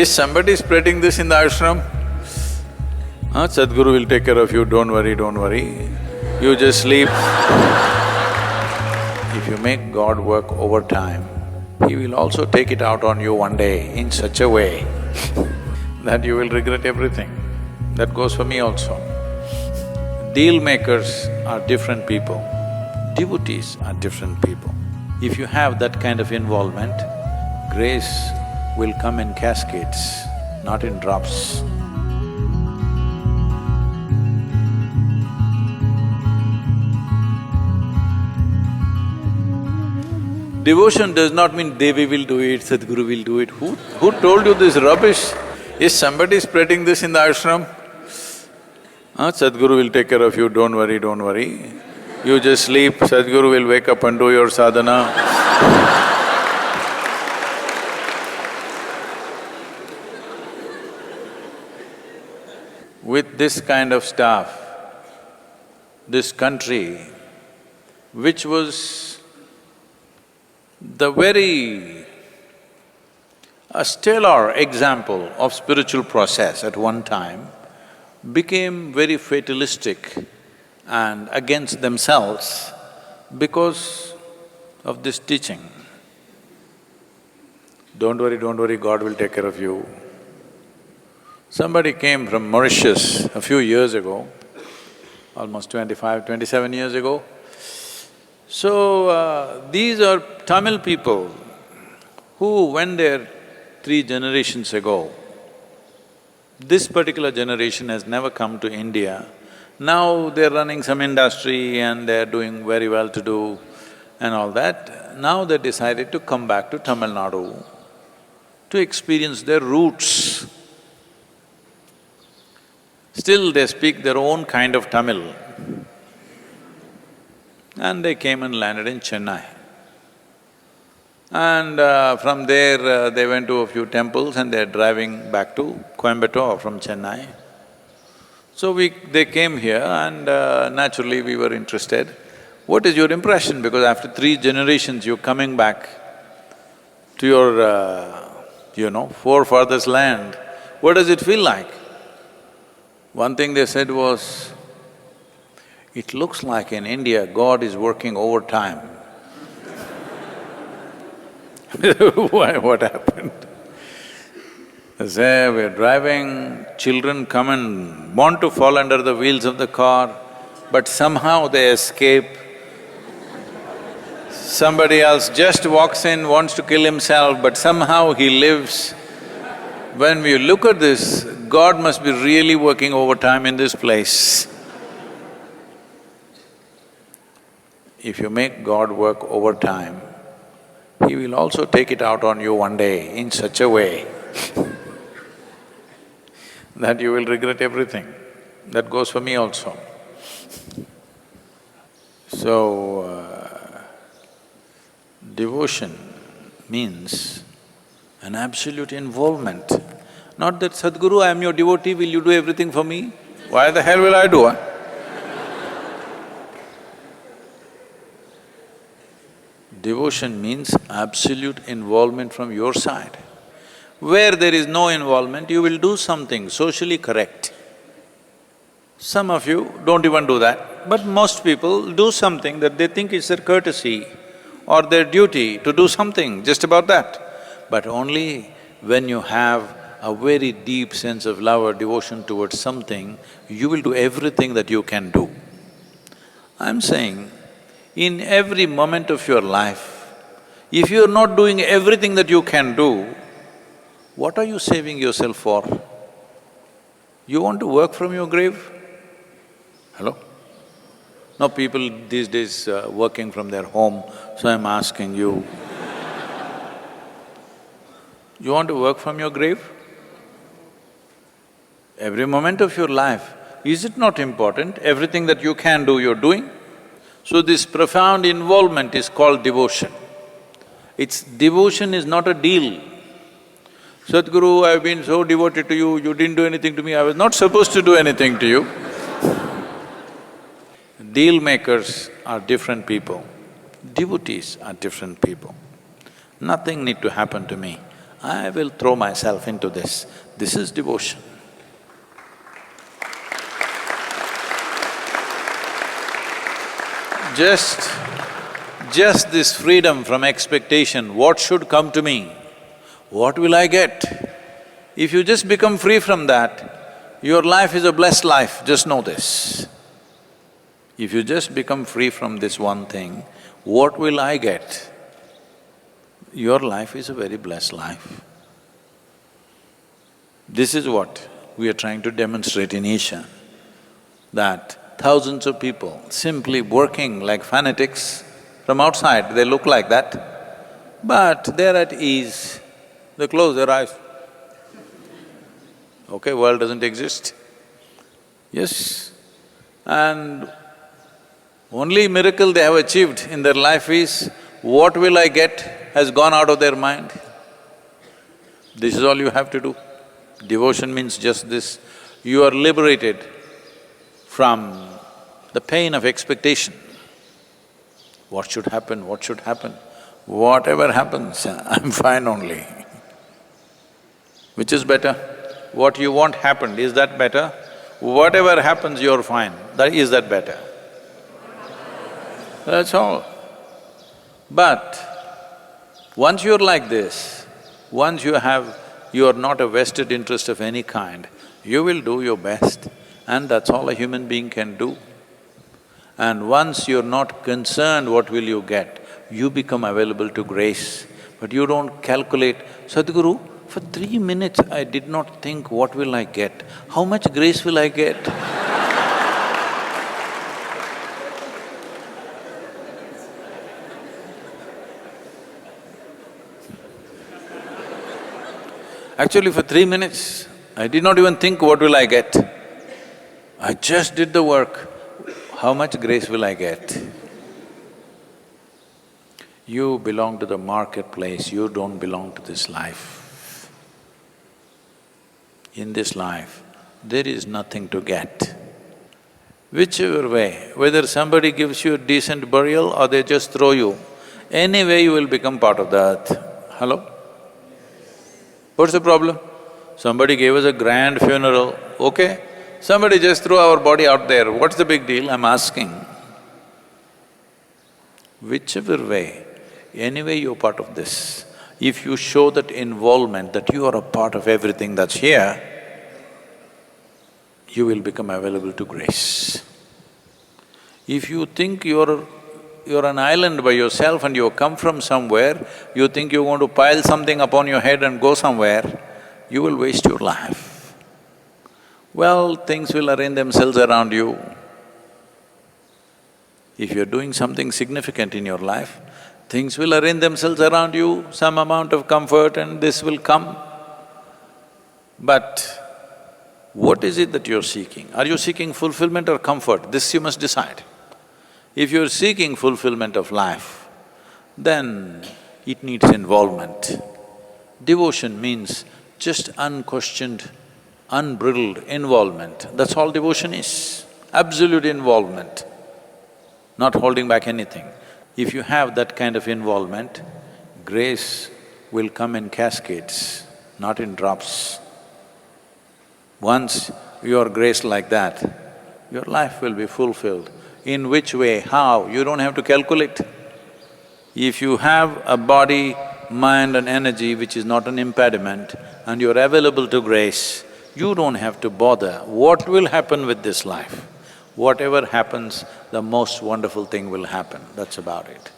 Is somebody spreading this in the ashram? Sadhguru will take care of you, don't worry, don't worry. You just sleep. If you make God work overtime, He will also take it out on you one day in such a way that you will regret everything. That goes for me also. Deal makers are different people, devotees are different people. If you have that kind of involvement, grace will come in cascades, not in drops. Devotion does not mean Devi will do it, Sadhguru will do it. Who told you this rubbish? Is somebody spreading this in the ashram? Sadhguru will take care of you, don't worry, don't worry. You just sleep, Sadhguru will wake up and do your sadhana. With this kind of stuff, this country, which was the very a stellar example of spiritual process at one time, became very fatalistic and against themselves because of this teaching. Don't worry, God will take care of you. Somebody came from Mauritius a few years ago, almost 27 years ago. So, these are Tamil people who went there 3 generations ago. This particular generation has never come to India. Now they're running some industry and they're doing very well to do and all that. Now they decided to come back to Tamil Nadu to experience their roots. Still they speak their own kind of Tamil. And they came and landed in Chennai. And from there, they went to a few temples and they're driving back to Coimbatore from Chennai. So they came here and naturally we were interested. What is your impression? Because after 3 generations, you're coming back to your, forefathers' land. What does it feel like? One thing they said was, it looks like in India, God is working overtime. Why, what happened? They say, we're driving, children come and want to fall under the wheels of the car, but somehow they escape. Somebody else just walks in, wants to kill himself, but somehow he lives. When we look at this, God must be really working overtime in this place. If you make God work overtime, He will also take it out on you one day in such a way that you will regret everything. That goes for me also. So, devotion means an absolute involvement. Not that, Sadhguru, I am your devotee, will you do everything for me? Why the hell will I do, Devotion means absolute involvement from your side. Where there is no involvement, you will do something socially correct. Some of you don't even do that, but most people do something that they think is their courtesy or their duty to do something, just about that. But only when you have a very deep sense of love or devotion towards something, you will do everything that you can do. I'm saying, in every moment of your life, if you're not doing everything that you can do, what are you saving yourself for? You want to work from your grave? Hello? No, people these days working from their home, so I'm asking you. You want to work from your grave? Every moment of your life, is it not important? Everything that you can do, you're doing? So this profound involvement is called devotion. Devotion is not a deal. Sadhguru, I've been so devoted to you, you didn't do anything to me, I was not supposed to do anything to you. Deal makers are different people, devotees are different people. Nothing need to happen to me. I will throw myself into this. This is devotion. Just this freedom from expectation, what should come to me? What will I get? If you just become free from that, your life is a blessed life, just know this. If you just become free from this one thing, what will I get? Your life is a very blessed life. This is what we are trying to demonstrate in Isha, that thousands of people simply working like fanatics, from outside they look like that, but they're at ease. They close their eyes. Okay, world doesn't exist. Yes, and only miracle they have achieved in their life is, what will I get has gone out of their mind. This is all you have to do. Devotion means just this. You are liberated from the pain of expectation. What should happen, what should happen? Whatever happens, I'm fine only. Which is better? What you want happened, is that better? Whatever happens, you're fine. Is that better? That's all. But once you're like this, once you are not a vested interest of any kind, you will do your best, and that's all a human being can do. And once you're not concerned what will you get, you become available to grace. But you don't calculate, Sadhguru, for 3 minutes I did not think what will I get, how much grace will I get? Actually, for 3 minutes, I did not even think what will I get. I just did the work. How much grace will I get? You belong to the marketplace, you don't belong to this life. In this life, there is nothing to get. Whichever way, whether somebody gives you a decent burial or they just throw you, anyway you will become part of the earth. Hello? What's the problem? Somebody gave us a grand funeral, okay? Somebody just threw our body out there, what's the big deal? I'm asking. Whichever way, anyway you're part of this. If you show that involvement, that you are a part of everything that's here, you will become available to grace. If you think you're an island by yourself and you come from somewhere, you think you're going to pile something upon your head and go somewhere, you will waste your life. Well, things will arrange themselves around you. If you're doing something significant in your life, things will arrange themselves around you, some amount of comfort and this will come. But what is it that you're seeking? Are you seeking fulfillment or comfort? This you must decide. If you're seeking fulfillment of life, then it needs involvement. Devotion means just unquestioned, unbridled involvement, that's all devotion is. Absolute involvement, not holding back anything. If you have that kind of involvement, grace will come in cascades, not in drops. Once you are graced like that, your life will be fulfilled. In which way, how, you don't have to calculate. If you have a body, mind and energy which is not an impediment and you're available to grace, you don't have to bother what will happen with this life. Whatever happens, the most wonderful thing will happen, that's about it.